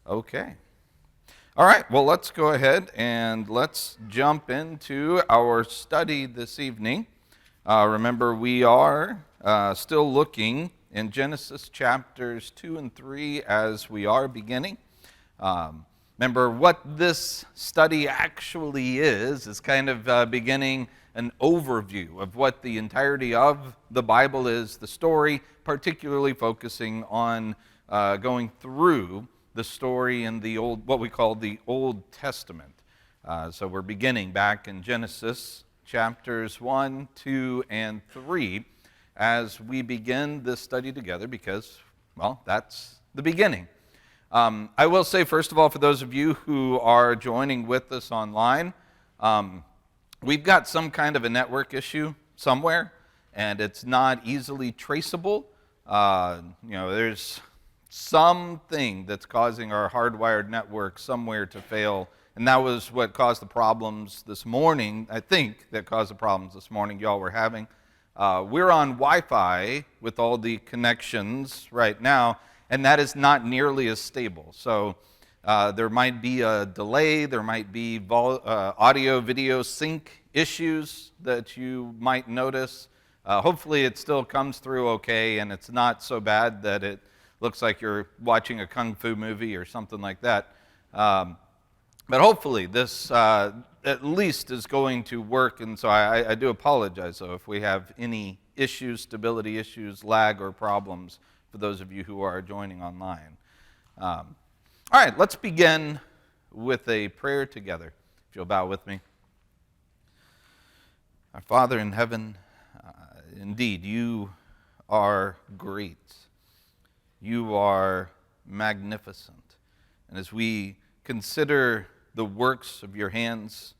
Okay. All right, well, let's go ahead and let's jump into our study this evening. Remember, we are still looking in Genesis chapters 2 and 3 as we are beginning. Remember, what this study actually is kind of beginning an overview of what the entirety of the Bible is, the story, particularly focusing on going through the story in the old, what we call the Old Testament. So we're beginning back in Genesis chapters 1, 2, and 3 as we begin this study together because, well, that's the beginning. I will say, first of all, for those of you who are joining with us online, we've got some kind of a network issue somewhere, and it's not easily traceable. There's something that's causing our hardwired network somewhere to fail, and that was what caused the problems this morning, I think, that caused the problems this morning y'all were having. We're on Wi-Fi with all the connections right now, and that is not nearly as stable. So there might be a delay, there might be audio-video sync issues that you might notice. Hopefully it still comes through okay, and it's not so bad that it looks like you're watching a kung fu movie or something like that. But hopefully this at least is going to work, and so I do apologize, though, if we have any issues, stability issues, lag, or problems for those of you who are joining online. All right, let's begin with a prayer together. If you'll bow with me. Our Father in heaven, indeed, you are great. You are magnificent. And as we consider the works of your hands,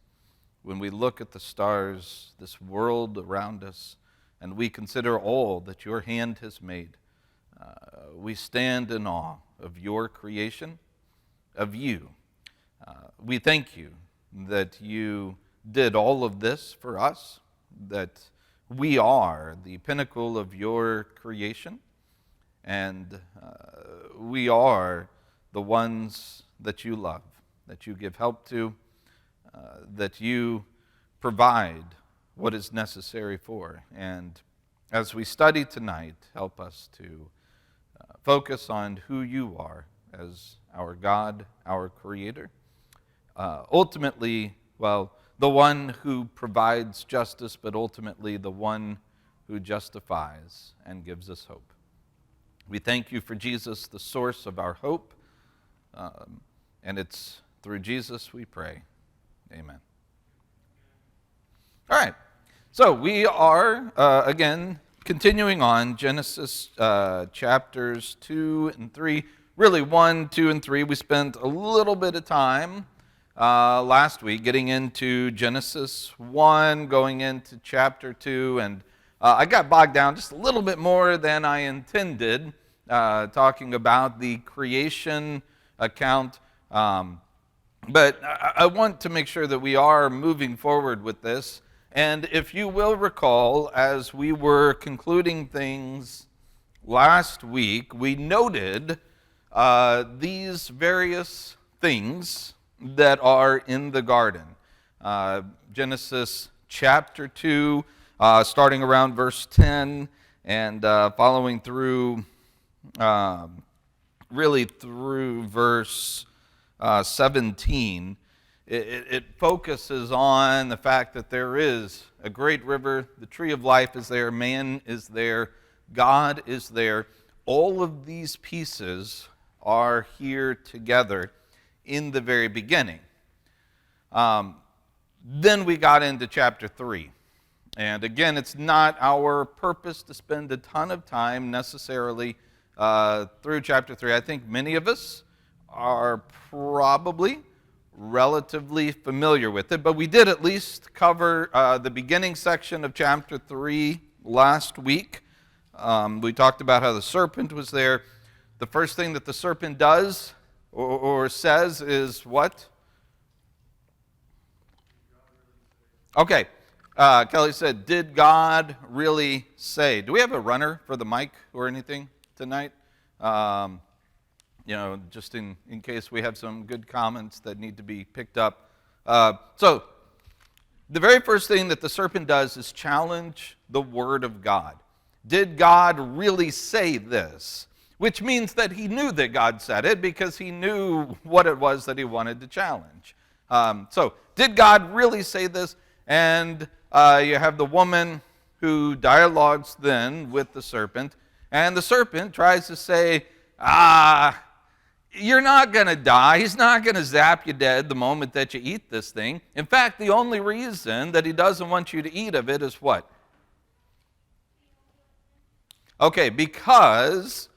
when we look at the stars, this world around us, and we consider all that your hand has made, we stand in awe of your creation, of you. We thank you that you did all of this for us, that we are the pinnacle of your creation, and we are the ones that you love, that you give help to, that you provide what is necessary for. And as we study tonight, help us to focus on who you are as our God, our Creator. Ultimately, the one who provides justice, but ultimately the one who justifies and gives us hope. We thank you for Jesus, the source of our hope, and it's through Jesus we pray. Amen. All right, so we are, again, continuing on Genesis chapters 2 and 3. Really, 1, 2, and 3. We spent a little bit of time last week getting into Genesis 1, going into chapter 2, and I got bogged down just a little bit more than I intended, talking about the creation account. But I want to make sure that we are moving forward with this. And if you will recall, as we were concluding things last week, we noted these various things that are in the garden. Genesis chapter 2, starting around verse 10 and following through, really through verse 17, it focuses on the fact that there is a great river, the tree of life is there, man is there, God is there. All of these pieces are here together in the very beginning. Then we got into chapter 3. And again, it's not our purpose to spend a ton of time necessarily through chapter 3. I think many of us are probably relatively familiar with it, but we did at least cover the beginning section of chapter 3 last week. We talked about how the serpent was there. The first thing that the serpent does or says is what? Okay. Kelly said, did God really say? Do we have a runner for the mic or anything tonight? just in case we have some good comments that need to be picked up. So the very first thing that the serpent does is challenge the word of God. Did God really say this? Which means that he knew that God said it because he knew what it was that he wanted to challenge. So did God really say this? And you have the woman who dialogues then with the serpent, and the serpent tries to say, you're not going to die. He's not going to zap you dead the moment that you eat this thing. In fact, the only reason that he doesn't want you to eat of it is what? Okay, because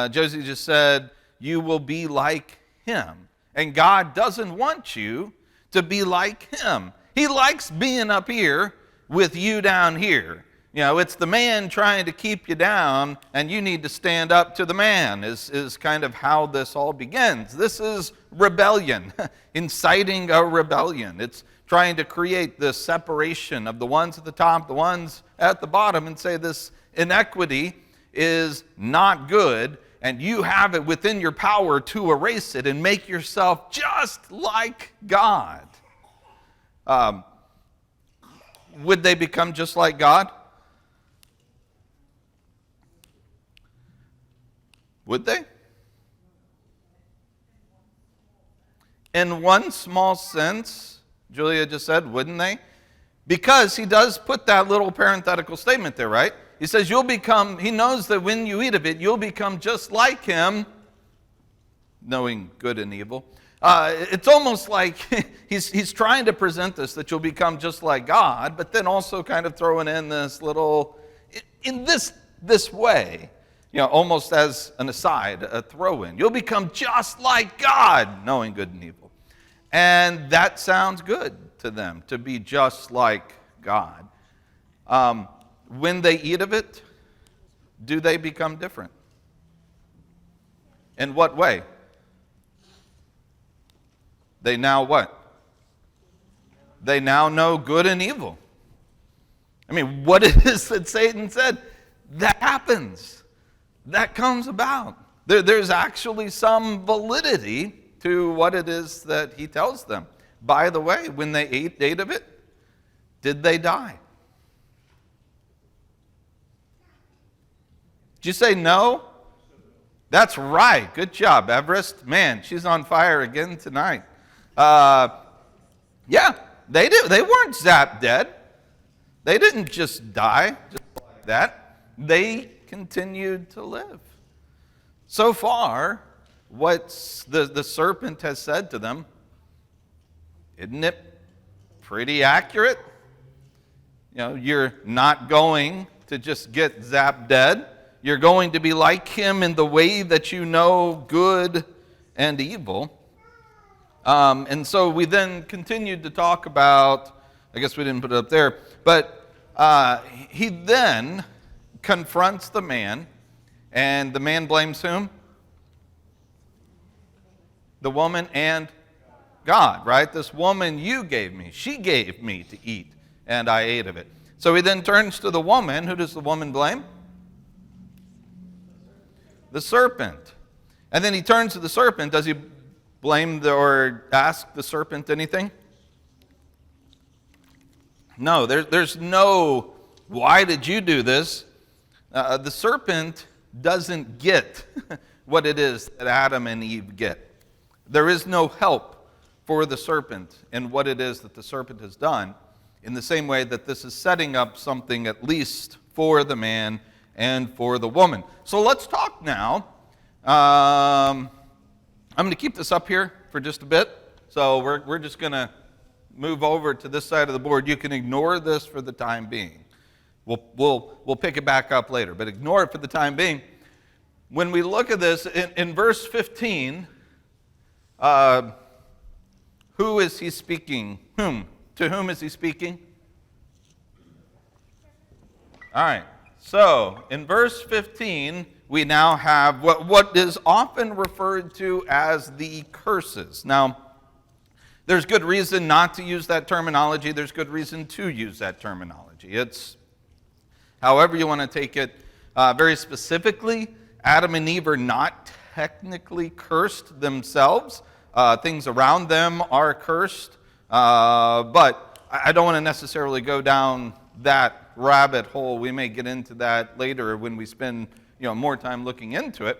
Josie just said, you will be like him. And God doesn't want you to be like him. He likes being up here with you down here. It's the man trying to keep you down, and you need to stand up to the man, is kind of how this all begins. This is rebellion, inciting a rebellion. It's trying to create this separation of the ones at the top, the ones at the bottom, and say this inequity is not good, and you have it within your power to erase it and make yourself just like God. Would they become just like God? Would they? In one small sense, Julia just said, wouldn't they? Because he does put that little parenthetical statement there, right? He says, he knows that when you eat of it, you'll become just like him, knowing good and evil. It's almost like he's trying to present this, that you'll become just like God, but then also kind of throwing in this little, in this way, almost as an aside, a throw-in. You'll become just like God, knowing good and evil. And that sounds good to them, to be just like God. When they eat of it, do they become different? In what way? They now what? They now know good and evil. I mean, what it is that Satan said, that happens. That comes about. There's actually some validity to what it is that he tells them. By the way, when they ate of it, did they die? Did you say no? That's right. Good job, Everest. Man, she's on fire again tonight. Yeah, they did. They weren't zapped dead. They didn't just die just like that. They continued to live. So far, what the serpent has said to them, isn't it pretty accurate? You're not going to just get zapped dead. You're going to be like him in the way that you know good and evil. And so we then continued to talk about, I guess we didn't put it up there, but he then confronts the man, and the man blames whom? The woman and God, right? This woman you gave me, she gave me to eat, and I ate of it. So he then turns to the woman. Who does the woman blame? The serpent. And then he turns to the serpent. Does he blame or ask the serpent anything? No, there's no, why did you do this? The serpent doesn't get what it is that Adam and Eve get. There is no help for the serpent in what it is that the serpent has done, in the same way that this is setting up something at least for the man and for the woman. So let's talk now. I'm going to keep this up here for just a bit. So we're just going to move over to this side of the board. You can ignore this for the time being. We'll pick it back up later, but ignore it for the time being. When we look at this, in verse 15, who is he speaking? To whom is he speaking? All right. So, in verse 15, we now have what is often referred to as the curses. Now, there's good reason not to use that terminology. There's good reason to use that terminology. It's however you want to take it. Very specifically, Adam and Eve are not technically cursed themselves. Things around them are cursed. But I don't want to necessarily go down that rabbit hole. We may get into that later when we spend more time looking into it.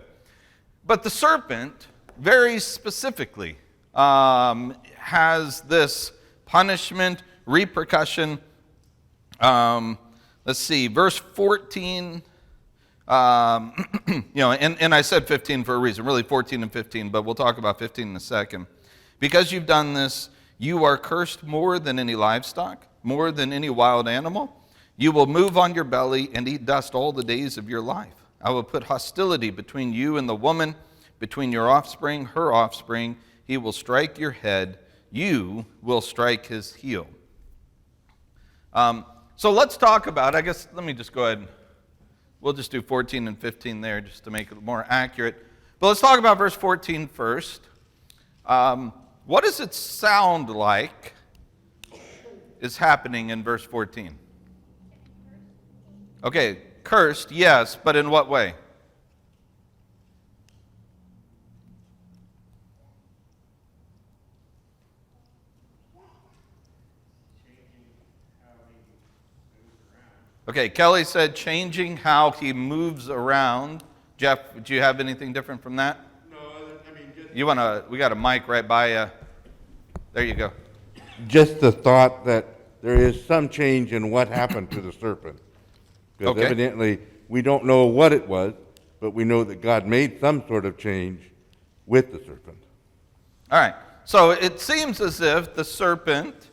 But the serpent, very specifically, has this punishment, repercussion. Let's see, verse 14. And I said 15 for a reason, really 14 and 15, but we'll talk about 15 in a second. Because you've done this, you are cursed more than any livestock, more than any wild animal. You will move on your belly and eat dust all the days of your life. I will put hostility between you and the woman, between your offspring, her offspring. He will strike your head. You will strike his heel. So let's talk about, I guess, let me just go ahead. We'll just do 14 and 15 there just to make it more accurate. But let's talk about verse 14 first. What does it sound like is happening in verse 14? Okay, cursed, yes, but in what way? Okay, Kelly said changing how he moves around. Jeff, do you have anything different from that? No, I mean, just... we got a mic right by you. There you go. Just the thought that there is some change in what happened to the serpent. Because evidently, we don't know what it was, but we know that God made some sort of change with the serpent. All right, so it seems as if the serpent,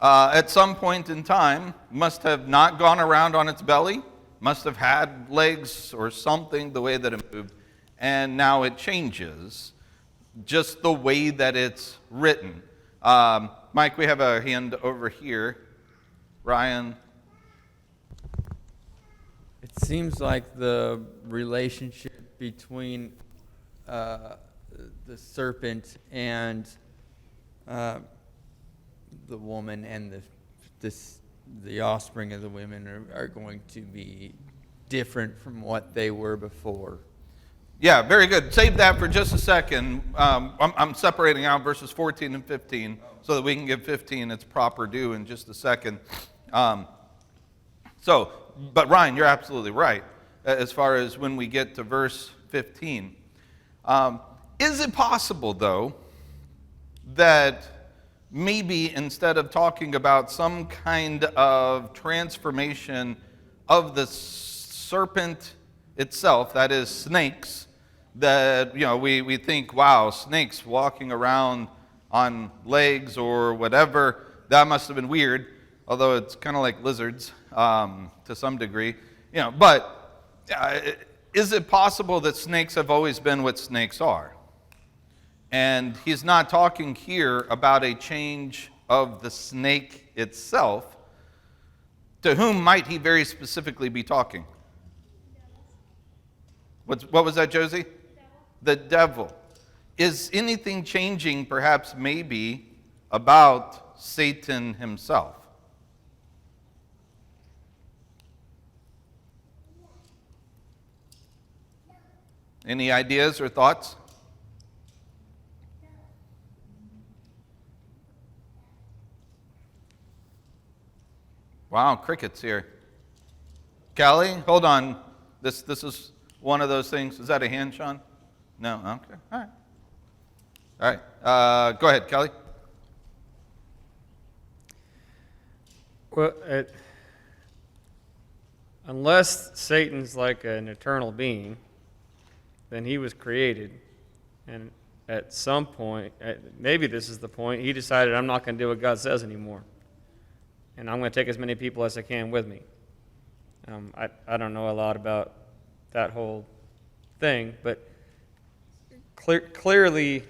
at some point in time, must have not gone around on its belly, must have had legs or something the way that it moved, and now it changes just the way that it's written. Mike, we have a hand over here. Ryan? It seems like the relationship between the serpent and the woman and the offspring of the women are going to be different from what they were before. Yeah, very good. Save that for just a second. I'm separating out verses 14 and 15 so that we can give 15 its proper due in just a second. But Ryan, you're absolutely right as far as when we get to verse 15. Is it possible, though, that maybe instead of talking about some kind of transformation of the serpent itself, that is snakes, that we think, wow, snakes walking around on legs or whatever, that must have been weird, although it's kind of like lizards to some degree. But is it possible that snakes have always been what snakes are? And he's not talking here about a change of the snake itself. To whom might he very specifically be talking? What was that, Josie? The devil. Is anything changing, perhaps, maybe, about Satan himself? Any ideas or thoughts? Wow, crickets here. Kelly, hold on. This is one of those things. Is that a hand, Sean? No? Okay. All right. All right. Go ahead, Kelly. Well, unless Satan's like an eternal being, then he was created. And at some point, maybe this is the point, he decided, I'm not going to do what God says anymore. And I'm going to take as many people as I can with me. I don't know a lot about that whole thing, but clearly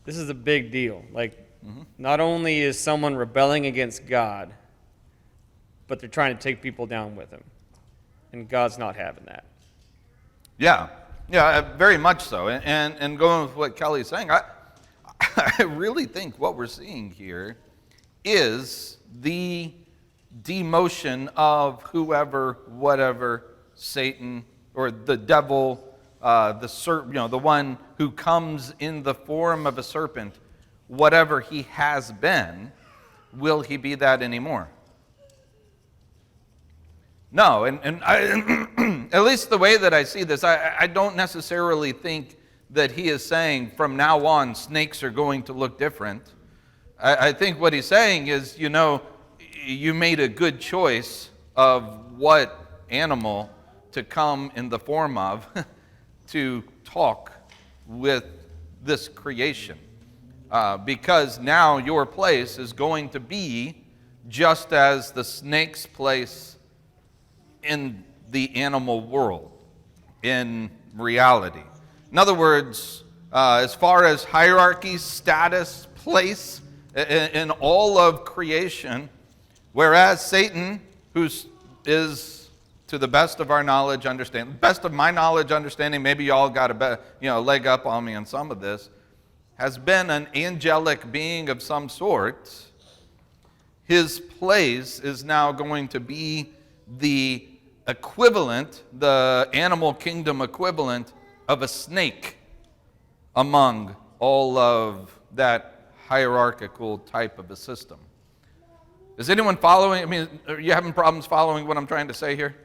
this is a big deal. Like, not only is someone rebelling against God, but they're trying to take people down with him. And God's not having that. Yeah, very much so. And going with what Kelly's saying, I really think what we're seeing here is the demotion of whoever, whatever, Satan or the devil the one who comes in the form of a serpent, whatever he has been, will he be that anymore? No, and I, at least the way that I see this, I don't necessarily think that he is saying from now on snakes are going to look different. I think what he's saying is, you made a good choice of what animal to come in the form of to talk with this creation. Because now your place is going to be just as the snake's place in the animal world, in reality. In other words, as far as hierarchy, status, place in all of creation, whereas Satan, who is, to the best of our knowledge, best of my knowledge, understanding, maybe y'all got a leg up on me on some of this, has been an angelic being of some sort. His place is now going to be the equivalent, the animal kingdom equivalent of a snake among all of that hierarchical type of a system. Is anyone following? I mean, are you having problems following what I'm trying to say here?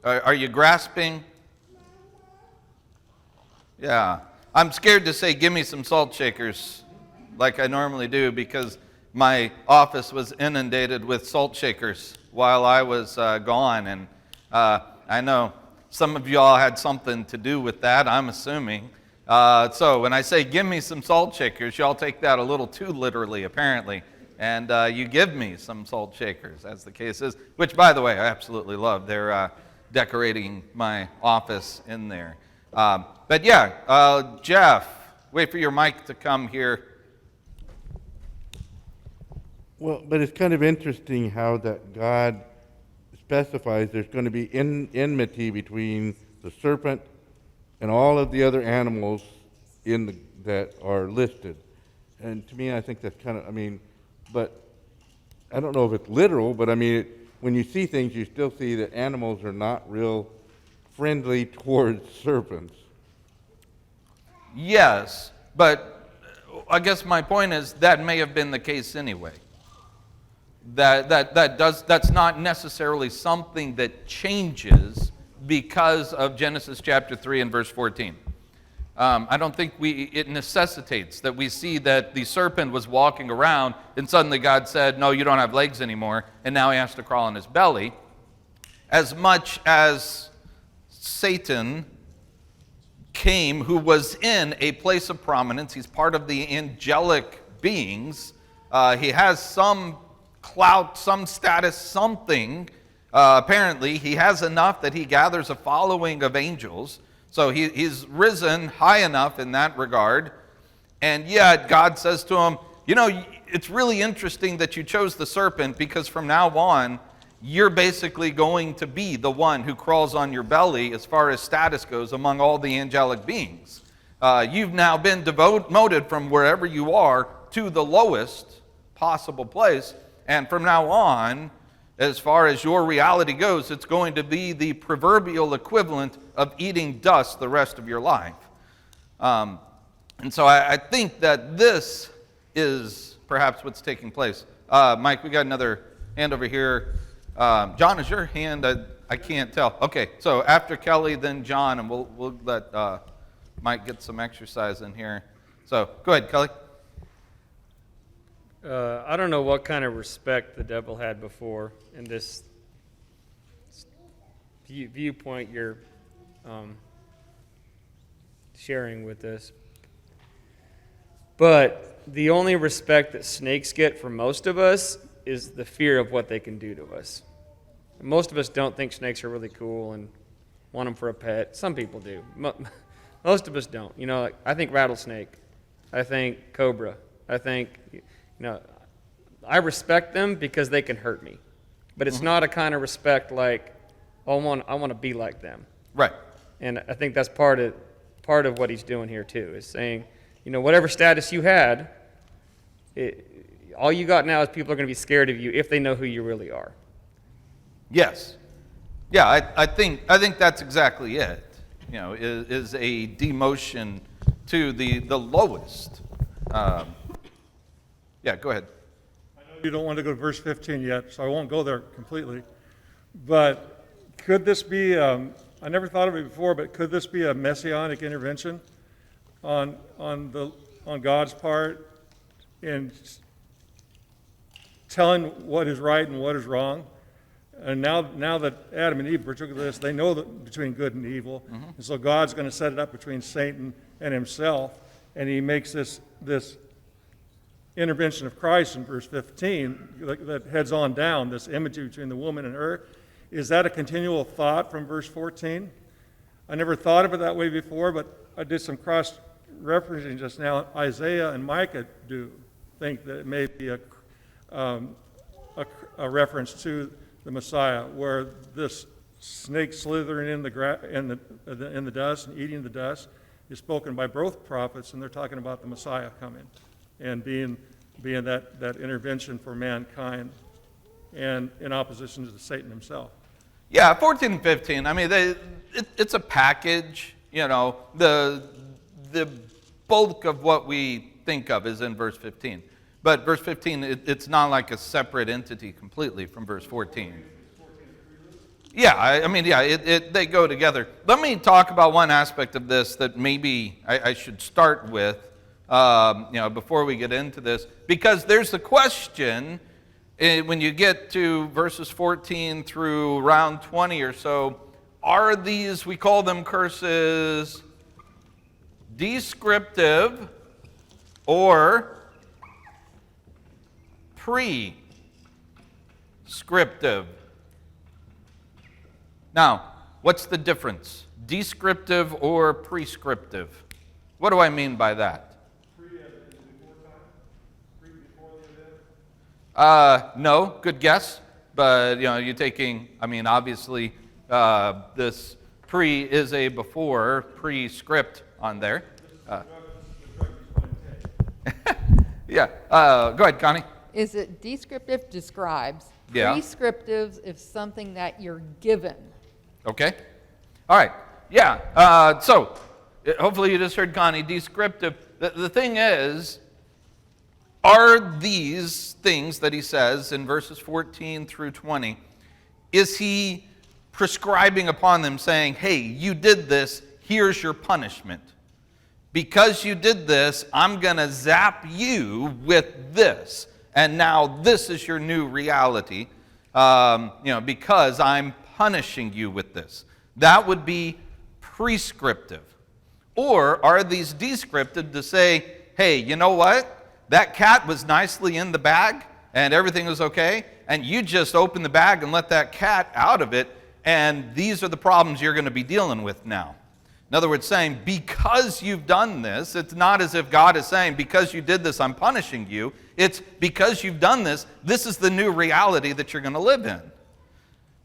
Are you grasping? Yeah. I'm scared to say, give me some salt shakers like I normally do, because my office was inundated with salt shakers while I was gone. And I know some of y'all had something to do with that, I'm assuming. So when I say, give me some salt shakers, y'all take that a little too literally, apparently. And you give me some salt shakers, as the case is, which, by the way, I absolutely love. They're decorating my office in there. But yeah, Jeff, wait for your mic to come here. Well, but it's kind of interesting how that God specifies there's going to be enmity between the serpent and all of the other animals that are listed. And to me, I think that's kind of, but I don't know if it's literal, but when you see things, you still see that animals are not real friendly towards serpents. Yes, but I guess my point is that may have been the case anyway. That's not necessarily something that changes because of Genesis chapter 3 and verse 14. I don't think it necessitates that we see that the serpent was walking around and suddenly God said, no, you don't have legs anymore, and now he has to crawl on his belly. As much as Satan came, who was in a place of prominence, he's part of the angelic beings, he has some clout, some status, something. Apparently, he has enough that he gathers a following of angels. So he's risen high enough in that regard. And yet God says to him, it's really interesting that you chose the serpent, because from now on, you're basically going to be the one who crawls on your belly as far as status goes among all the angelic beings. You've now been demoted from wherever you are to the lowest possible place. And from now on, as far as your reality goes, it's going to be the proverbial equivalent of eating dust the rest of your life. And so I think that this is perhaps what's taking place. Mike, we got another hand over here. John, is your hand? I can't tell. Okay, so after Kelly, then John, and we'll let Mike get some exercise in here. So go ahead, Kelly. I don't know what kind of respect the devil had before in this viewpoint you're sharing with us. But the only respect that snakes get from most of us is the fear of what they can do to us. Most of us don't think snakes are really cool and want them for a pet. Some people do. Most of us don't. I think rattlesnake. I think cobra. I think... I respect them because they can hurt me, but it's not a kind of respect like, I want to be like them. Right. And I think that's part of what he's doing here too, is saying, whatever status you had, all you got now is people are going to be scared of you if they know who you really are. Yes. Yeah, I think that's exactly it. is a demotion to the lowest. Yeah, go ahead. I know you don't want to go to verse 15 yet, so I won't go there completely. But could this be, I never thought of it before, but could this be a messianic intervention on God's part in telling what is right and what is wrong? And now that Adam and Eve partook of this, they know that between good and evil. Mm-hmm. And so God's going to set it up between Satan and himself, and he makes this intervention of Christ in verse 15 that heads on down, this imagery between the woman and her. Is that a continual thought from verse 14? I never thought of it that way before, but I did some cross-referencing just now. Isaiah and Micah do think that it may be a reference to the Messiah, where this snake slithering in the dust and eating the dust is spoken by both prophets, and they're talking about the Messiah coming and being that intervention for mankind, and in opposition to Satan himself. Yeah, 14 and 15. I mean, it's a package. The bulk of what we think of is in verse 15. But verse 15, it's not like a separate entity completely from verse 14. Yeah, they go together. Let me talk about one aspect of this that maybe I should start with, before we get into this, because there's the question when you get to verses 14 through around 20 or so. Are these, we call them curses, descriptive or prescriptive? Now, what's the difference? Descriptive or prescriptive? What do I mean by that? No, good guess. But, you're taking, obviously, this pre is a before, prescript on there. Yeah, go ahead, Connie. Is it descriptive describes? Yeah. Prescriptive is something that you're given. Okay. All right. Yeah. So hopefully you just heard Connie. Descriptive. The thing is, are these things that he says in verses 14 through 20, is he prescribing upon them saying, hey, you did this, here's your punishment. Because you did this, I'm going to zap you with this. And now this is your new reality, because I'm punishing you with this. That would be prescriptive. Or are these descriptive to say, hey, you know what? That cat was nicely in the bag and everything was okay, and you just open the bag and let that cat out of it, and these are the problems you're going to be dealing with now. In other words, saying, because you've done this, it's not as if God is saying, because you did this, I'm punishing you. It's because you've done this, this is the new reality that you're going to live in.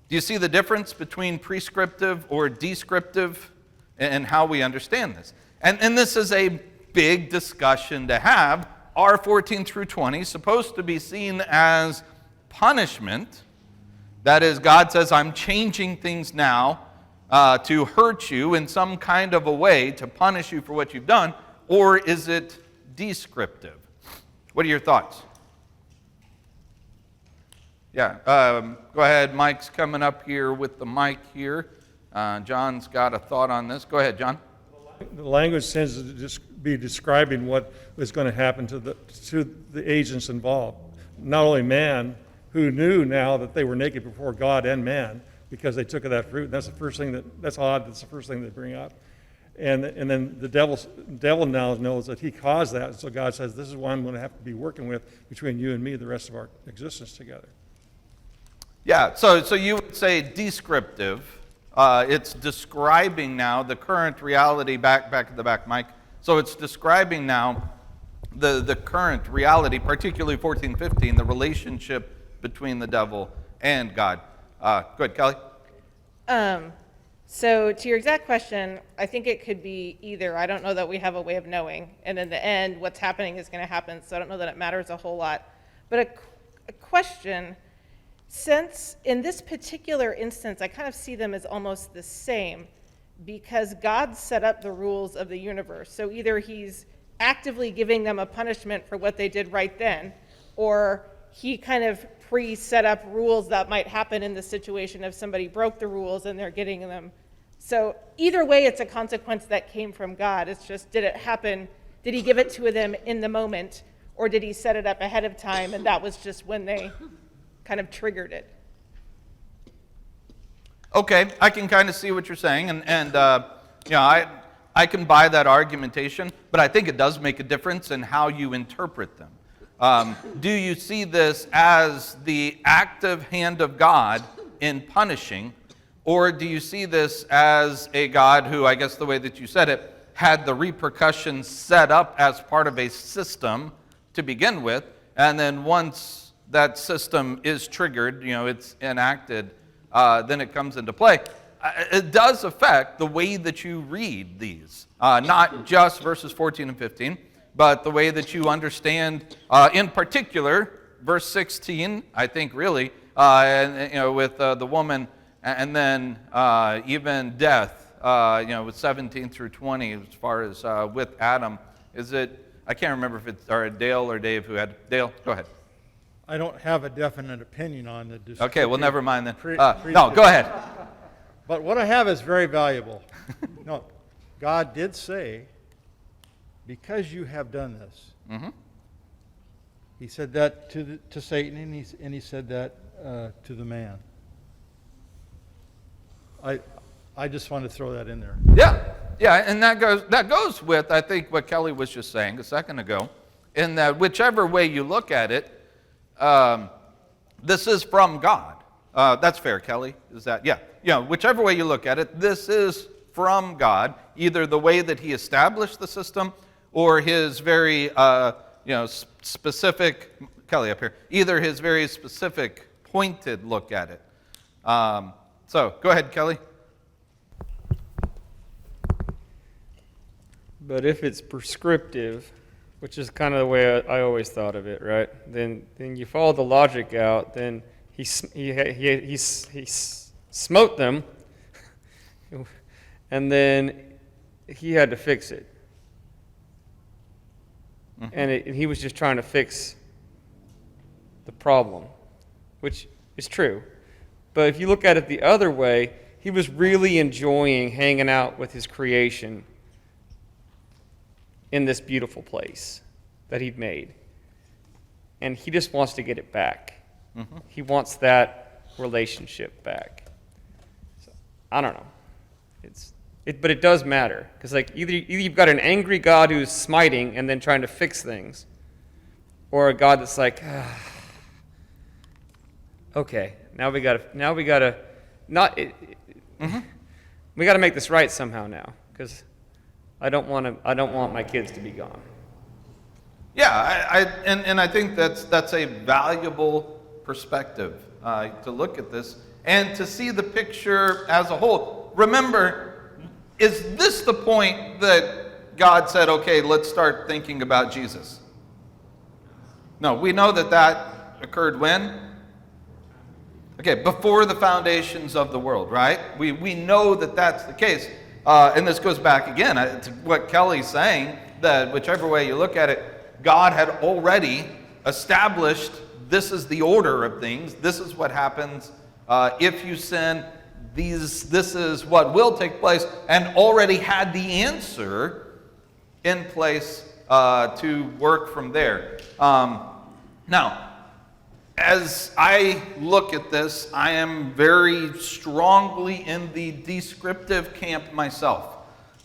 Do you see the difference between prescriptive or descriptive and how we understand this? And this is a big discussion to have. Are 14 through 20 supposed to be seen as punishment? That is, God says, I'm changing things now to hurt you in some kind of a way, to punish you for what you've done, or is it descriptive? What are your thoughts? Yeah, go ahead. Mike's coming up here with the mic here. John's got a thought on this. Go ahead, John. The language tends to just be describing what was going to happen to the agents involved. Not only man, who knew now that they were naked before God and man, because they took of that fruit. That's the first thing that's odd. That's the first thing they bring up. And then the devil now knows that he caused that. And so God says, this is what I'm going to have to be working with between you and me the rest of our existence together. Yeah, so you would say descriptive. It's describing now the current reality, back at the back, Mike. So it's describing now the current reality, particularly 14:15, the relationship between the devil and God. Go ahead, Kelly. So to your exact question, I think it could be either. I don't know that we have a way of knowing. And in the end, what's happening is going to happen. So I don't know that it matters a whole lot. But a question, since in this particular instance, I kind of see them as almost the same. because God set up the rules of the universe. So either he's actively giving them a punishment for what they did right then, or he kind of pre-set up rules that might happen in the situation if somebody broke the rules and they're getting them. So either way, it's a consequence that came from God. It's just, did it happen? Did he give it to them in the moment, or did he set it up ahead of time, and that was just when they kind of triggered it? Okay, I can kind of see what you're saying, and I can buy that argumentation, but I think it does make a difference in how you interpret them. Do you see this as the active hand of God in punishing, or do you see this as a God who, I guess the way that you said it, had the repercussions set up as part of a system to begin with, and then once that system is triggered, it's enacted, then it comes into play? It does affect the way that you read these, not just verses 14 and 15, but the way that you understand, in particular, verse 16, I think really, with the woman, and then even death, with 17 through 20, as far as with Adam. I can't remember if it's Dale or Dave who had. Dale, go ahead. I don't have a definite opinion on the descriptive. Okay, well, never mind then. No, go ahead. But what I have is very valuable. No, God did say, because you have done this. Mm-hmm. He said that to Satan, and he said that to the man. I just want to throw that in there. Yeah, and that goes with, I think, what Kelly was just saying a second ago, in that whichever way you look at it, this is from God. That's fair, Kelly. Is that? Yeah. Whichever way you look at it, this is from God, either the way that he established the system or his very, specific, Kelly up here, either his very specific, pointed look at it. So, go ahead, Kelly. But if it's prescriptive, which is kind of the way I always thought of it, right? Then you follow the logic out. Then he smote them, and then he had to fix it. Mm-hmm. And he was just trying to fix the problem, which is true. But if you look at it the other way, he was really enjoying hanging out with his creation in this beautiful place that he'd made. And he just wants to get it back. Mm-hmm. He wants that relationship back. So, I don't know. But it does matter. Because either you've got an angry God who's smiting and then trying to fix things, or a God that's like, okay, we gotta make this right somehow now, because I don't want my kids to be gone. Yeah, I think that's a valuable perspective to look at this and to see the picture as a whole. Remember, is this the point that God said, okay, let's start thinking about Jesus? No, we know that occurred when? Okay, before the foundations of the world, right? We know that that's the case. And this goes back again to what Kelly's saying, that whichever way you look at it, God had already established this is the order of things. This is what happens if you sin. This is what will take place, and already had the answer in place to work from there. Now, as I look at this, I am very strongly in the descriptive camp myself.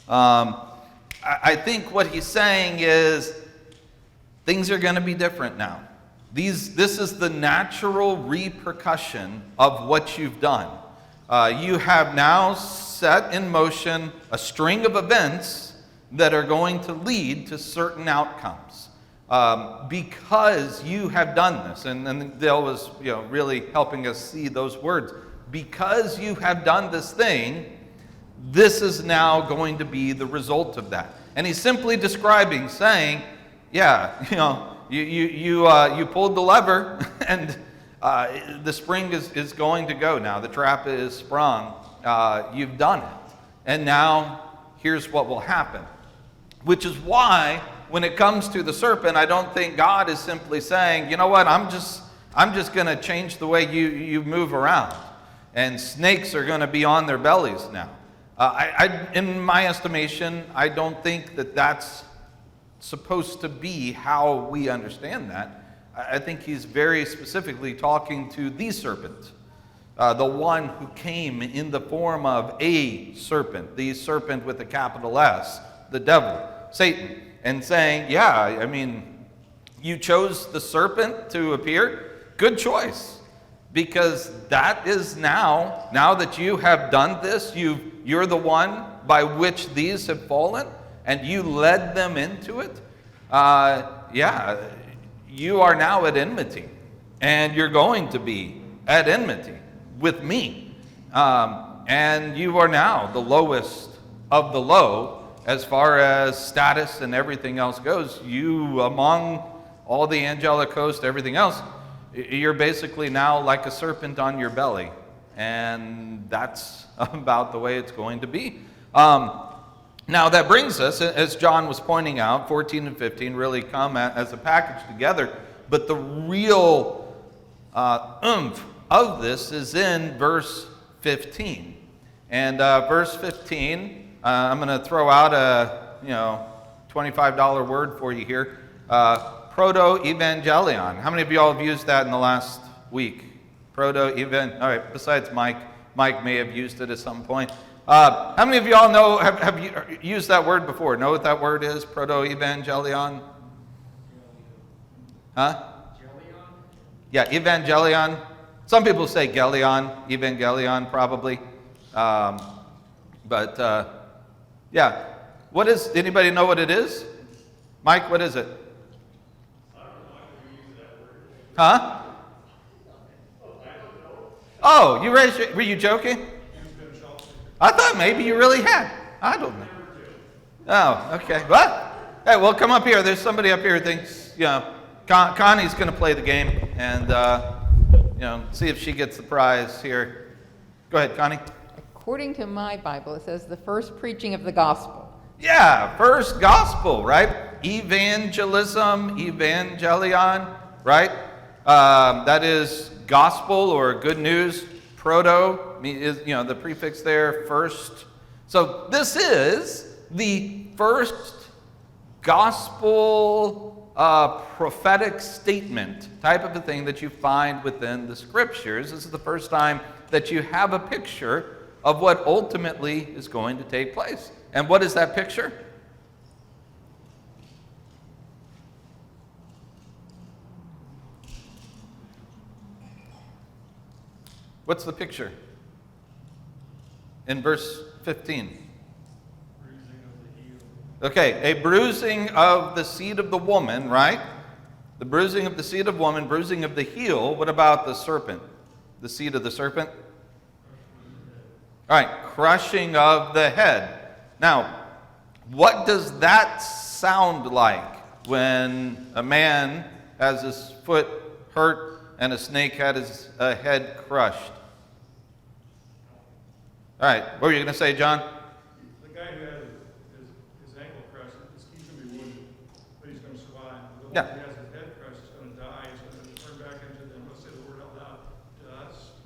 I think what he's saying is things are going to be different now. This is the natural repercussion of what you've done. You have now set in motion a string of events that are going to lead to certain outcomes. Because you have done this, and Dale was really helping us see those words. Because you have done this thing, this is now going to be the result of that. And he's simply describing, saying, yeah, you pulled the lever, and the spring is going to go now. The trap is sprung. You've done it. and now here's what will happen. Which is why, when it comes to the serpent, I don't think God is simply saying, you know what, I'm just going to change the way you move around, and snakes are going to be on their bellies now. In my estimation, I don't think that that's supposed to be how we understand that. I think he's very specifically talking to the serpent, the one who came in the form of a serpent, the serpent with a capital S, the devil, Satan, and saying, yeah, I mean, you chose the serpent to appear? Good choice, because that is now that you have done this, you're the one by which these have fallen, and you led them into it. You are now at enmity, and you're going to be at enmity with me. And you are now the lowest of the low as far as status and everything else goes. You, among all the angelic host, everything else, you're basically now like a serpent on your belly. And that's about the way it's going to be. Now that brings us, as John was pointing out, 14 and 15 really come as a package together. But the real oomph of this is in verse 15. And verse 15, I'm going to throw out a $25 word for you here. Proto-evangelion. How many of y'all have used that in the last week? Proto-evangelion. All right, besides Mike. Mike may have used it at some point. How many of y'all know, have you used that word before? Know what that word is? Proto-evangelion? Huh? Yeah, evangelion. Some people say gelion, evangelion probably. Yeah. What is, anybody know what it is? Mike, what is it? Huh? Oh, you raised your, were you joking? I thought maybe you really had. I don't know. Oh, okay. What? Hey, well, come up here. There's somebody up here who thinks, Connie's going to play the game and, see if she gets the prize here. Go ahead, Connie. According to my Bible, it says the first preaching of the gospel. Yeah, first gospel, right? Evangelism, evangelion, right? That is gospel or good news. Proto is, the prefix there, first. So this is the first gospel prophetic statement type of a thing that you find within the scriptures. This is the first time that you have a picture of what ultimately is going to take place. And what is that picture? What's the picture? In verse 15. Okay, a bruising of the seed of the woman, right? The bruising of the seed of woman, bruising of the heel. What about the serpent? The seed of the serpent? All right, crushing of the head. Now, what does that sound like when a man has his foot hurt and a snake had his head crushed? All right, what were you going to say, John? The guy who had his ankle crushed, he's going to be wounded, but he's going to survive. The one who has his head crushed is going to die. He's going to turn back into the, let's say the word out loud, dust.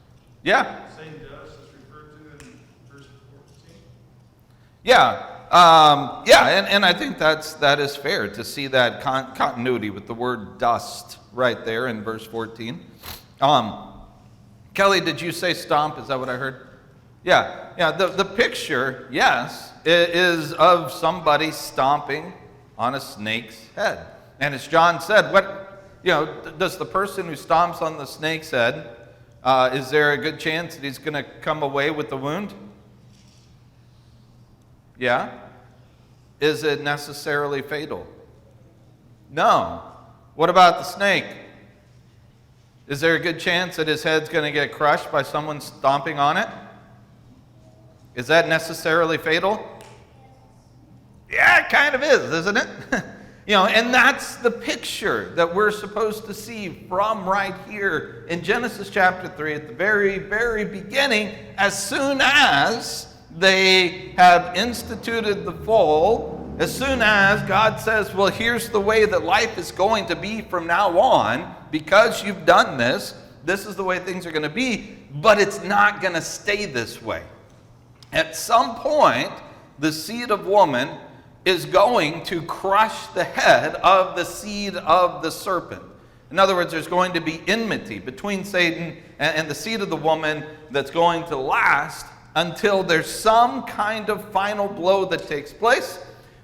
Yeah. Same dust that's referred to in verse 14. Yeah, and I think that is fair to see that continuity with the word dust right there in verse 14. Kelly, did you say stomp? Is that what I heard? Yeah. The picture, yes, is of somebody stomping on a snake's head. And as John said, does the person who stomps on the snake's head, is there a good chance that he's going to come away with the wound? Yeah. Is it necessarily fatal? No. What about the snake? Is there a good chance that his head's going to get crushed by someone stomping on it? Is that necessarily fatal? Yeah, it kind of is, isn't it? And that's the picture that we're supposed to see from right here in Genesis chapter 3 at the very, very beginning, as soon as they have instituted the fall. As soon as God says, well, here's the way that life is going to be from now on, because you've done this, this is the way things are going to be, but it's not going to stay this way. At some point, the seed of woman is going to crush the head of the seed of the serpent. In other words, there's going to be enmity between Satan and the seed of the woman that's going to last until there's some kind of final blow that takes place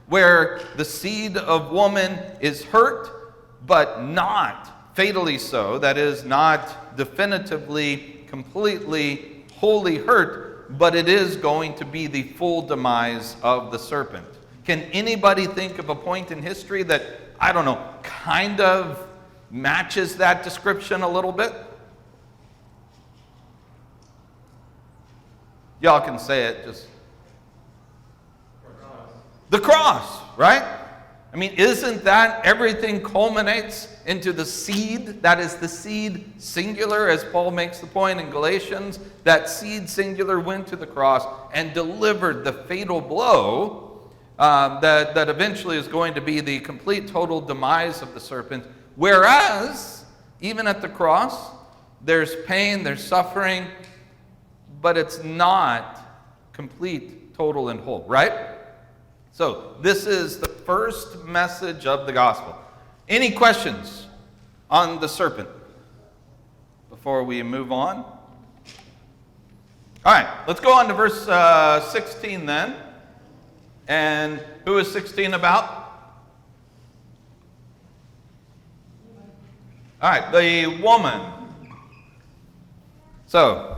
where the seed of woman is hurt, but not fatally so. That is, not definitively, completely, wholly hurt, but it is going to be the full demise of the serpent. Can anybody think of a point in history that, I don't know, kind of matches that description a little bit? Y'all can say it, just... The cross, right? I mean, isn't that everything culminates into the seed? That is the seed singular, as Paul makes the point in Galatians. That seed singular went to the cross and delivered the fatal blow that eventually is going to be the complete, total demise of the serpent. Whereas, even at the cross, there's pain, there's suffering, but it's not complete, total, and whole, right? So, this is the first message of the gospel. Any questions on the serpent before we move on? All right, let's go on to verse 16 then. And who is 16 about? All right, the woman. So,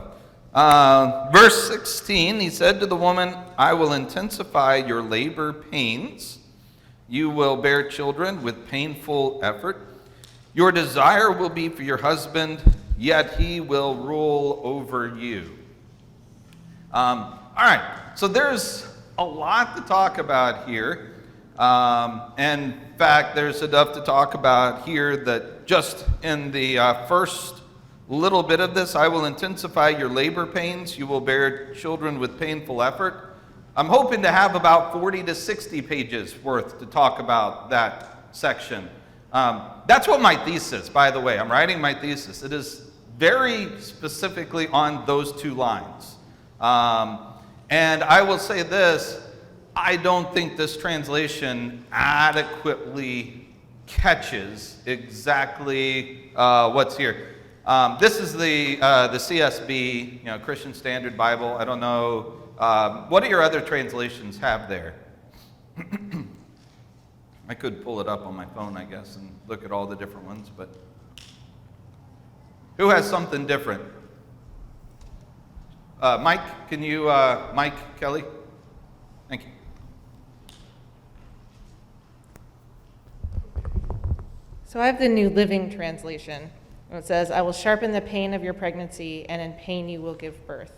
verse 16, he said to the woman, I will intensify your labor pains. You will bear children with painful effort. Your desire will be for your husband, yet he will rule over you. All right, so there's a lot to talk about here. And in fact, there's enough to talk about here that just in the first little bit of this, I will intensify your labor pains. You will bear children with painful effort. I'm hoping to have about 40 to 60 pages worth to talk about that section. That's what my thesis, by the way. I'm writing my thesis. It is very specifically on those two lines. And I will say this, I don't think this translation adequately catches exactly what's here. This is the CSB, Christian Standard Bible. I don't know. What do your other translations have there? I could pull it up on my phone, I guess, and look at all the different ones, but who has something different? Mike, can you, Mike Kelly? Thank you. So I have the New Living Translation. It says, I will sharpen the pain of your pregnancy, and in pain you will give birth.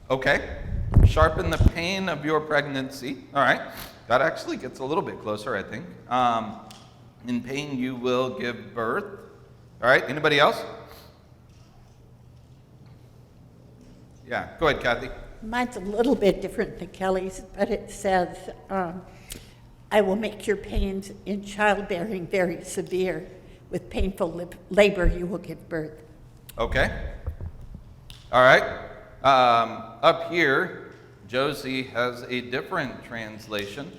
Okay. Sharpen the pain of your pregnancy. All right. That actually gets a little bit closer, I think. In pain you will give birth. All right. Anybody else? Yeah. Go ahead, Kathy. Mine's a little bit different than Kelly's, but it says, I will make your pains in childbearing very severe. With painful labor you will give birth. Okay. All right. Up here, Josie has a different translation.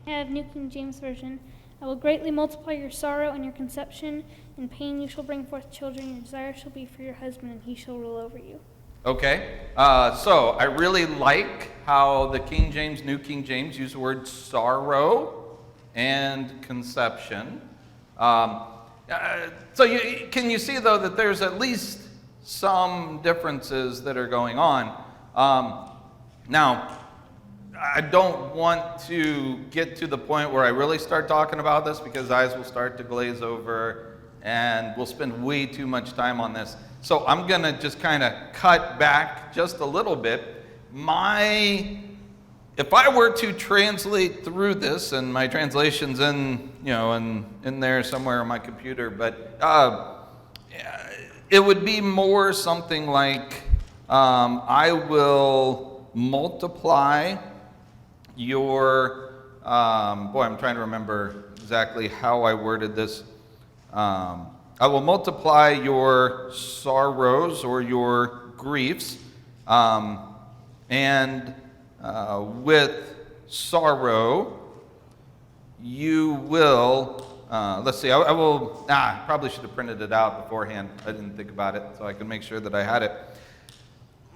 I have New King James Version. I will greatly multiply your sorrow and your conception. In pain you shall bring forth children. Your desire shall be for your husband, and he shall rule over you. Okay. So I really like how the King James, New King James use the word sorrow and conception. Can you see, though, that there's at least some differences that are going on? Now, I don't want to get to the point where I really start talking about this because eyes will start to glaze over and we'll spend way too much time on this. So I'm going to just kind of cut back just a little bit. If I were to translate through this, and my translation's in there somewhere on my computer, but it would be more something like, I will multiply your, I'm trying to remember exactly how I worded this. I will multiply your sorrows or your griefs, and with sorrow you will, let's see, I will, probably should have printed it out beforehand. I didn't think about it, so I could make sure that I had it.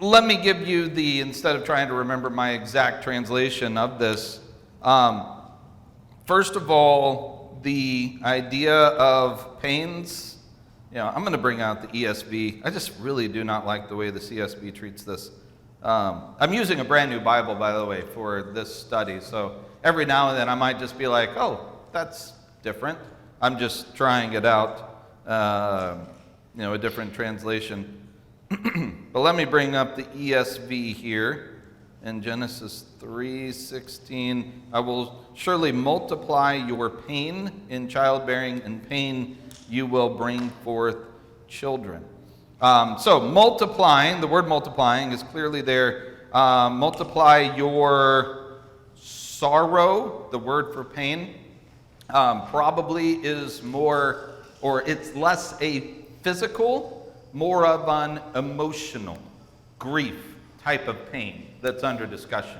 Let me give you instead of trying to remember my exact translation of this, first of all, the idea of pains, I'm going to bring out the ESV. I just really do not like the way the CSB treats this. I'm using a brand new Bible, by the way, for this study, so every now and then I might just be like, oh, that's different. I'm just trying it out, a different translation. But let me bring up the ESV here in Genesis 3:16. I will surely multiply your pain in childbearing, and pain you will bring forth children. So multiplying, the word multiplying is clearly there. Multiply your sorrow, the word for pain, probably is more, or it's less a physical, more of an emotional grief type of pain that's under discussion.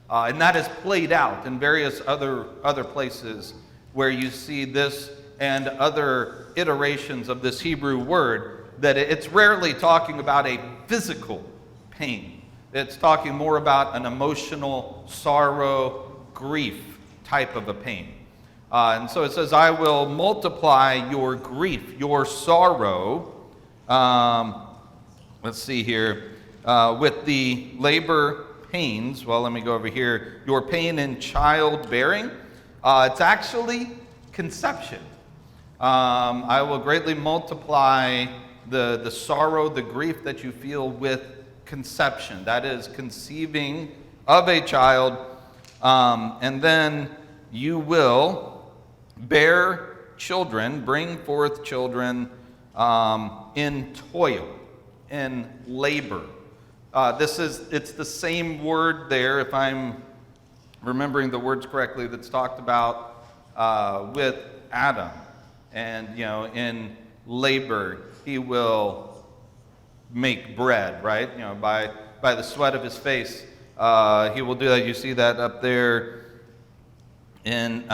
And that is played out in various other places where you see this and other iterations of this Hebrew word, that it's rarely talking about a physical pain. It's talking more about an emotional sorrow, grief type of a pain. And so it says, I will multiply your grief, your sorrow. Let's see here. With the labor pains, well, let me go over here. Your pain in childbearing. It's actually conception. I will greatly multiply the sorrow, the grief that you feel with conception. That is conceiving of a child. And then you will bear children, bring forth children in toil, in labor. It's the same word there, if I'm remembering the words correctly, that's talked about with Adam. And, in labor, he will make bread, right? By the sweat of his face, he will do that. You see that up there in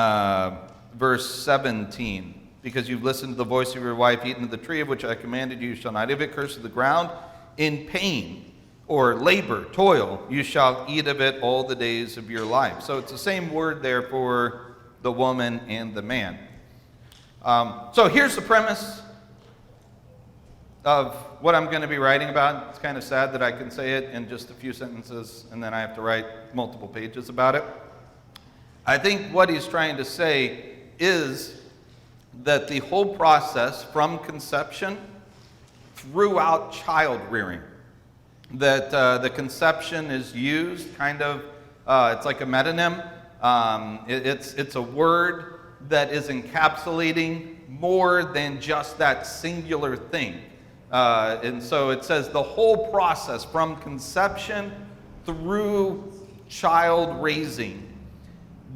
verse 17. Because you've listened to the voice of your wife, eaten of the tree of which I commanded you, shall not eat of it, cursed the ground. In pain or labor, toil, you shall eat of it all the days of your life. So it's the same word there for the woman and the man. So here's the premise of what I'm going to be writing about. It's kind of sad that I can say it in just a few sentences and then I have to write multiple pages about it. I think what he's trying to say is that the whole process from conception throughout child rearing, that the conception is used kind of, it's like a metonym. It's a word that is encapsulating more than just that singular thing. And so it says the whole process from conception through child raising,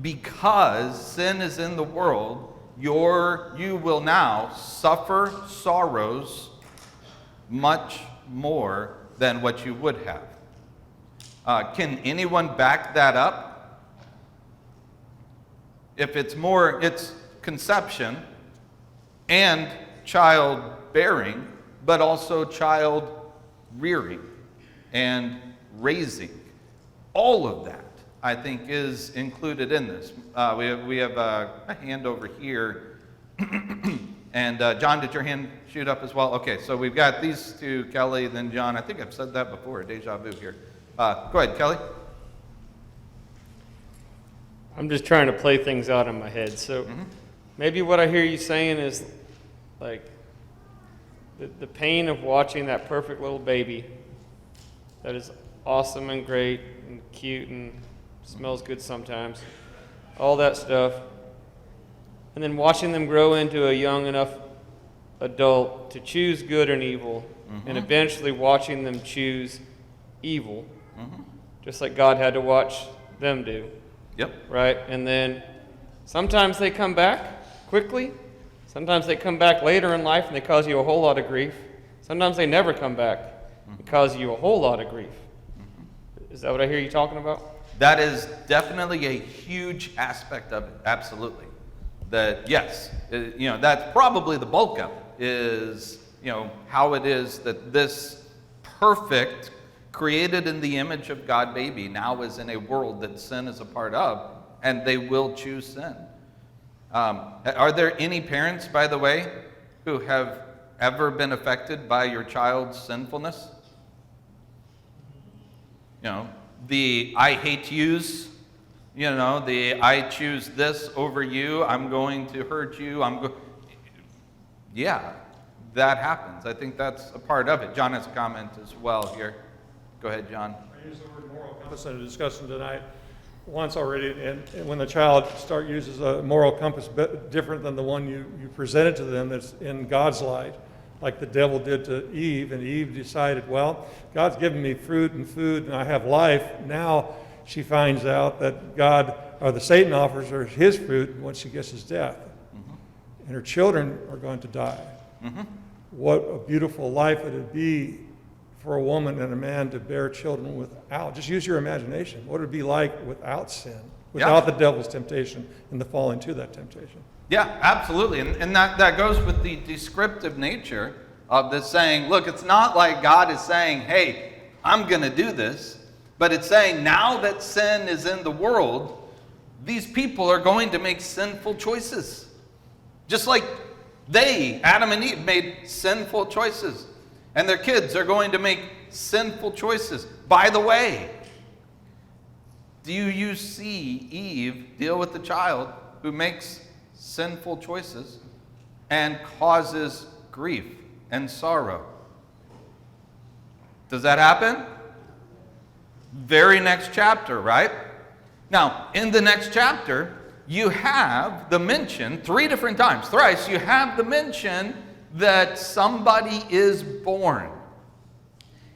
because sin is in the world, you will now suffer sorrows much more than what you would have. Can anyone back that up? If it's conception and childbearing, but also child rearing and raising, all of that, I think, is included in this. We have a hand over here. And John, did your hand shoot up as well? Okay, so we've got these two, Kelly, then John. I think I've said that before, deja vu here. Go ahead, Kelly. I'm just trying to play things out in my head. So maybe what I hear you saying is like the pain of watching that perfect little baby that is awesome and great and cute and smells good sometimes, all that stuff, and then watching them grow into a young enough adult to choose good and evil, and eventually watching them choose evil, just like God had to watch them do. Yep. Right? And then sometimes they come back quickly. Sometimes they come back later in life and they cause you a whole lot of grief. Sometimes they never come back and cause you a whole lot of grief. Is that what I hear you talking about? That is definitely a huge aspect of it, absolutely. That, yes, that's probably the bulk of it, is, how it is that this perfect, created in the image of God baby now is in a world that sin is a part of, and they will choose sin. Are there any parents, by the way, who have ever been affected by your child's sinfulness? The I hate yous, the I choose this over you, I'm going to hurt you, yeah, that happens. I think that's a part of it. John has a comment as well here. Go ahead, John. I used the word moral compass in a discussion tonight once already, and when the child uses a moral compass different than the one you presented to them that's in God's light, like the devil did to Eve, and Eve decided, well, God's given me fruit and food, and I have life. Now she finds out that God, or the Satan offers her his fruit, and what she gets is death. Mm-hmm. And her children are going to die. Mm-hmm. What a beautiful life it would be for a woman and a man to bear children without. Just use your imagination. What would it be like without sin, without the devil's temptation and the fall into that temptation? Yeah, absolutely. And that goes with the descriptive nature of this saying, look, it's not like God is saying, hey, I'm going to do this, but it's saying now that sin is in the world, these people are going to make sinful choices. Just like Adam and Eve, made sinful choices. And their kids are going to make sinful choices. By the way, do you see Eve deal with the child who makes sinful choices and causes grief and sorrow? Does that happen? Very next chapter, right? Now, in the next chapter, you have the mention, 3 different times, thrice, you have the mention that somebody is born.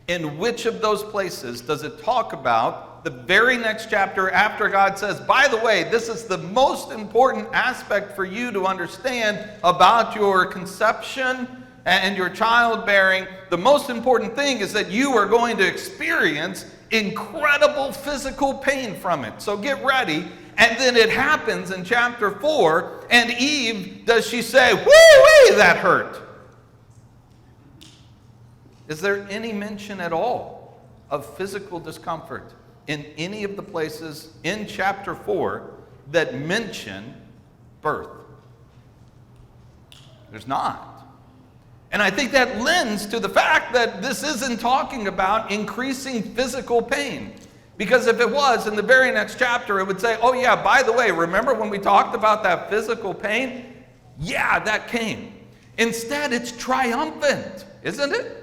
In which of those places does it talk about the very next chapter after God says, by the way, this is the most important aspect for you to understand about your conception and your childbearing. The most important thing is that you are going to experience incredible physical pain from it. So get ready. And then it happens in chapter 4, and Eve, does she say, woo-wee, that hurt? Is there any mention at all of physical discomfort in any of the places in chapter 4 that mention birth? There's not. And I think that lends to the fact that this isn't talking about increasing physical pain. Because if it was, in the very next chapter, it would say, oh yeah, by the way, remember when we talked about that physical pain? Yeah, that came. Instead, it's triumphant, isn't it?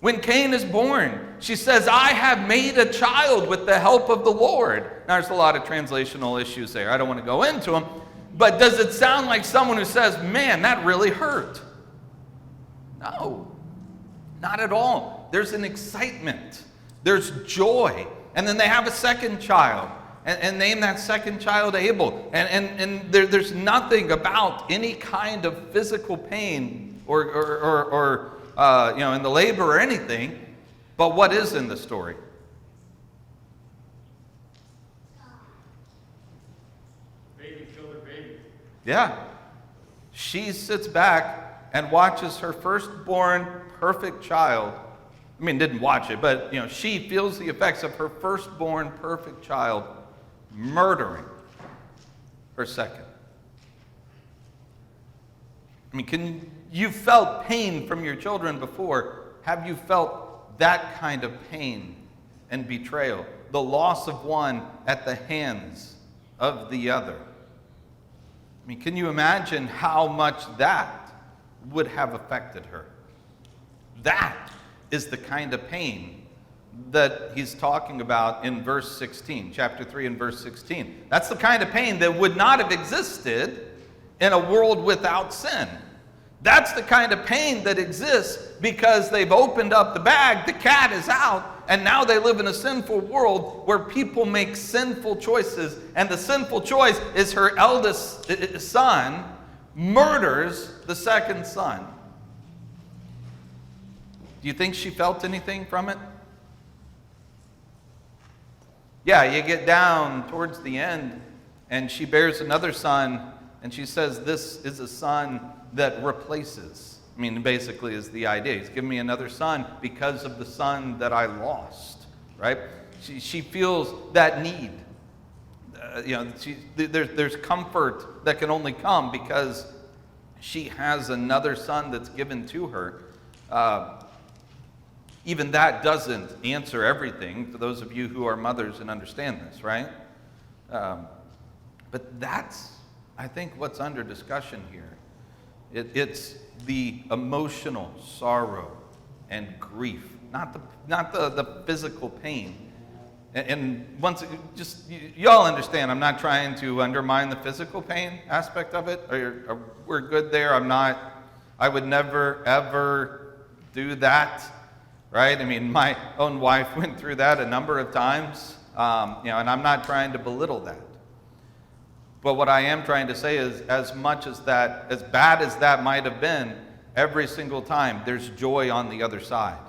When Cain is born, she says, I have made a child with the help of the Lord. Now, there's a lot of translational issues there. I don't want to go into them. But does it sound like someone who says, man, that really hurt? No, not at all. There's an excitement. There's joy. And then they have a second child and name that second child Abel. And there's nothing about any kind of physical pain or in the labor or anything, but what is in the story? Baby killed her baby. Yeah. She sits back and watches her firstborn perfect child. I mean, didn't watch it, but she feels the effects of her firstborn perfect child murdering her second. I mean, you felt pain from your children before. Have you felt that kind of pain and betrayal? The loss of one at the hands of the other. I mean, can you imagine how much that would have affected her? That is the kind of pain that he's talking about in verse 16, chapter 3 and verse 16. That's the kind of pain that would not have existed in a world without sin. That's the kind of pain that exists because they've opened up the bag, the cat is out, And now they live in a sinful world where people make sinful choices, and the sinful choice is her eldest son murders the second son. Do you think she felt anything from it? Yeah, you get down towards the end, and she bears another son, and she says, this is a son that replaces. I mean, basically is the idea. He's given me another son because of the son that I lost, right? She feels that need. There's comfort that can only come because she has another son that's given to her. Even that doesn't answer everything for those of you who are mothers and understand this, right? But that's, I think, what's under discussion here. It's the emotional sorrow and grief, not the physical pain. And once, you all understand, I'm not trying to undermine the physical pain aspect of it. We're good there. I would never, ever do that, right? I mean, my own wife went through that a number of times, and I'm not trying to belittle that. But what I am trying to say is, as bad as that might have been, every single time, there's joy on the other side.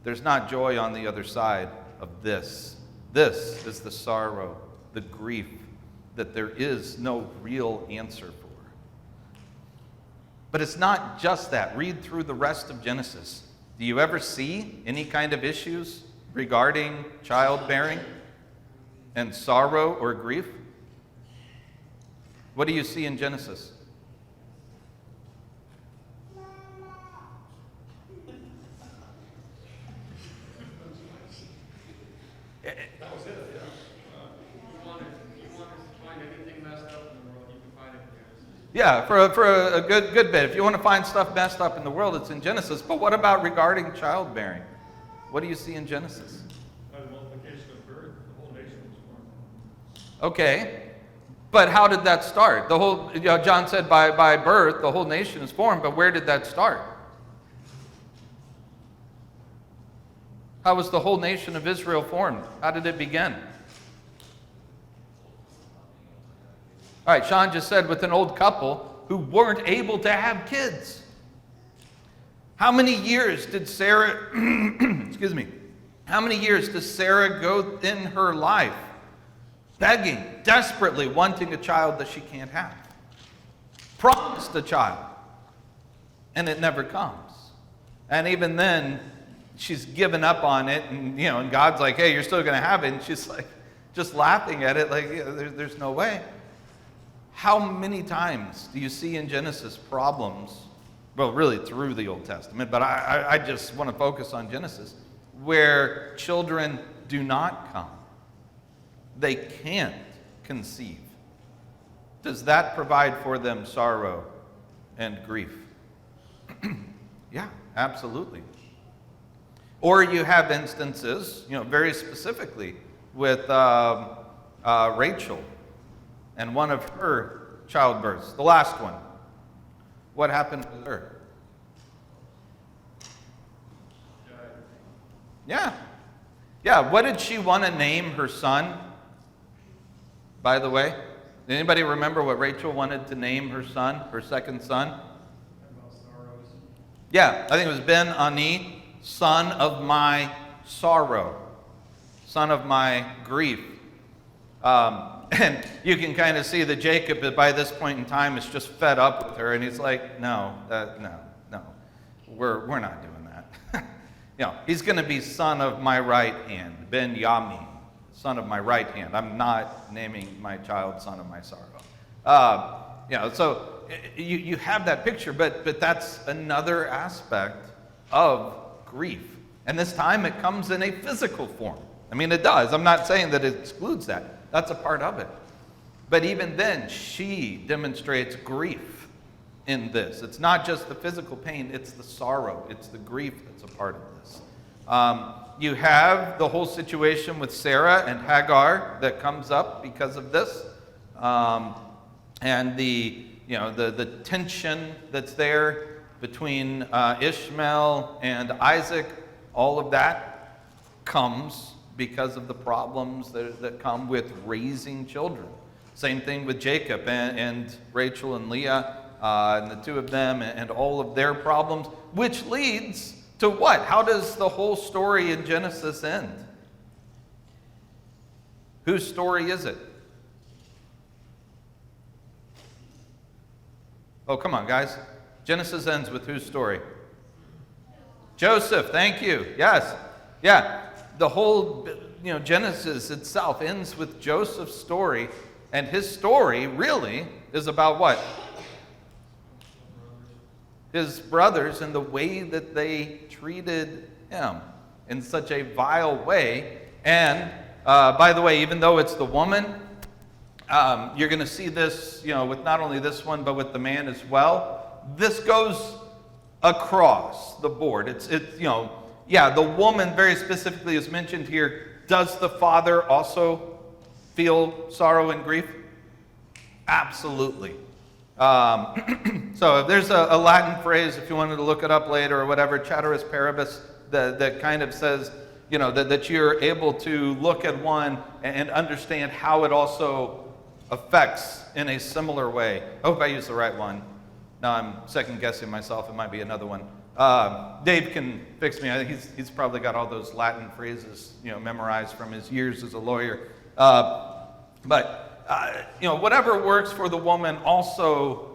There's not joy on the other side of this. This is the sorrow, the grief that there is no real answer for. But it's not just that. Read through the rest of Genesis. Do you ever see any kind of issues regarding childbearing and sorrow or grief? What do you see in Genesis? Yeah, for a good bit. If you want to find stuff messed up in the world, it's in Genesis. But what about regarding childbearing? What do you see in Genesis? By the multiplication of birth, the whole nation was born. Okay. But how did that start? John said by birth, the whole nation is formed, but where did that start? How was the whole nation of Israel formed? How did it begin? All right, Sean just said with an old couple who weren't able to have kids. How many years did Sarah, excuse me, how many years does Sarah go in her life begging, desperately wanting a child that she can't have? Promised a child, and it never comes. And even then, she's given up on it, and God's like, hey, you're still going to have it, and she's like, just laughing at it, like, there's no way. How many times do you see in Genesis problems, well, really through the Old Testament, but I just want to focus on Genesis, where children do not come? They can't conceive. Does that provide for them sorrow and grief? Yeah, absolutely. Or you have instances, very specifically with Rachel and one of her childbirths, the last one. What happened with her? Yeah. What did she want to name her son? By the way, did anybody remember what Rachel wanted to name her son, her second son? Yeah, I think it was Ben-Ani, son of my sorrow, son of my grief. And you can kind of see that Jacob, by this point in time, is just fed up with her, and he's like, no, we're not doing that. He's going to be son of my right hand, Ben-Yamin, son of my right hand. I'm not naming my child son of my sorrow. So you have that picture, but that's another aspect of grief. And this time it comes in a physical form. I mean, it does. I'm not saying that it excludes that. That's a part of it. But even then, she demonstrates grief in this. It's not just the physical pain, it's the sorrow, it's the grief that's a part of this. You have the whole situation with Sarah and Hagar that comes up because of this. And the tension that's there between Ishmael and Isaac. all of that comes because of the problems that come with raising children. Same thing with Jacob and Rachel and Leah, and the two of them, and all of their problems, which leads to what? How does the whole story in Genesis end? Whose story is it? Oh, come on, guys. Genesis ends with whose story? Joseph, thank you. Yes. Yeah. The whole, Genesis itself ends with Joseph's story, and his story really is about what? His brothers and the way that they treated him in such a vile way. And by the way, even though it's the woman, you're going to see this, with not only this one, but with the man as well. This goes across the board. It's the woman very specifically is mentioned here. Does the father also feel sorrow and grief? Absolutely. So if there's a Latin phrase, if you wanted to look it up later or whatever, ceteris paribus, that kind of says, that you're able to look at one and understand how it also affects in a similar way. I hope I used the right one. Now I'm second guessing myself. It might be another one. Dave can fix me. I think he's probably got all those Latin phrases, memorized from his years as a lawyer. Whatever works for the woman also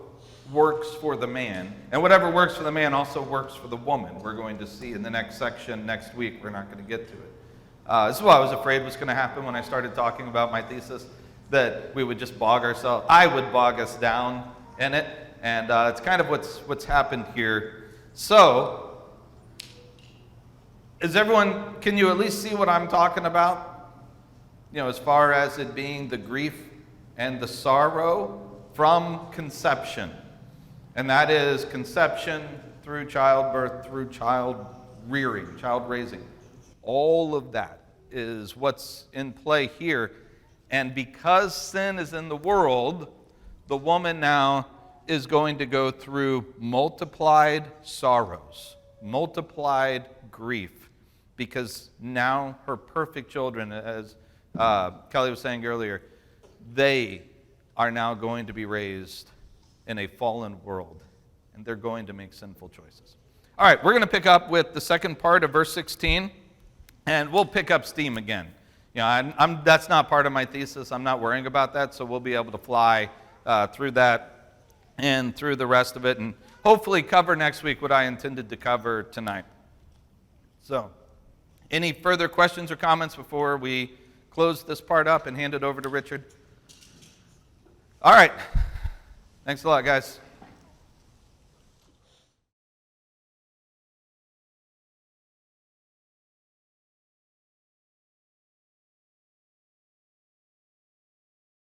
works for the man. And whatever works for the man also works for the woman. We're going to see in the next section next week. We're not going to get to it. This is what I was afraid was going to happen when I started talking about my thesis, that we would just bog ourselves. I would bog us down in it. And it's kind of what's happened here. So, can you at least see what I'm talking about? As far as it being the grief and the sorrow from conception. And that is conception through childbirth, through child rearing, child raising. All of that is what's in play here. And because sin is in the world, the woman now is going to go through multiplied sorrows, multiplied grief, because now her perfect children, as Kelly was saying earlier, they are now going to be raised in a fallen world, and they're going to make sinful choices. All right, we're going to pick up with the second part of verse 16, and we'll pick up steam again. That's not part of my thesis. I'm not worrying about that, so we'll be able to fly through that and through the rest of it, and hopefully cover next week what I intended to cover tonight. So, any further questions or comments before we close this part up and hand it over to Richard? All right. Thanks a lot, guys.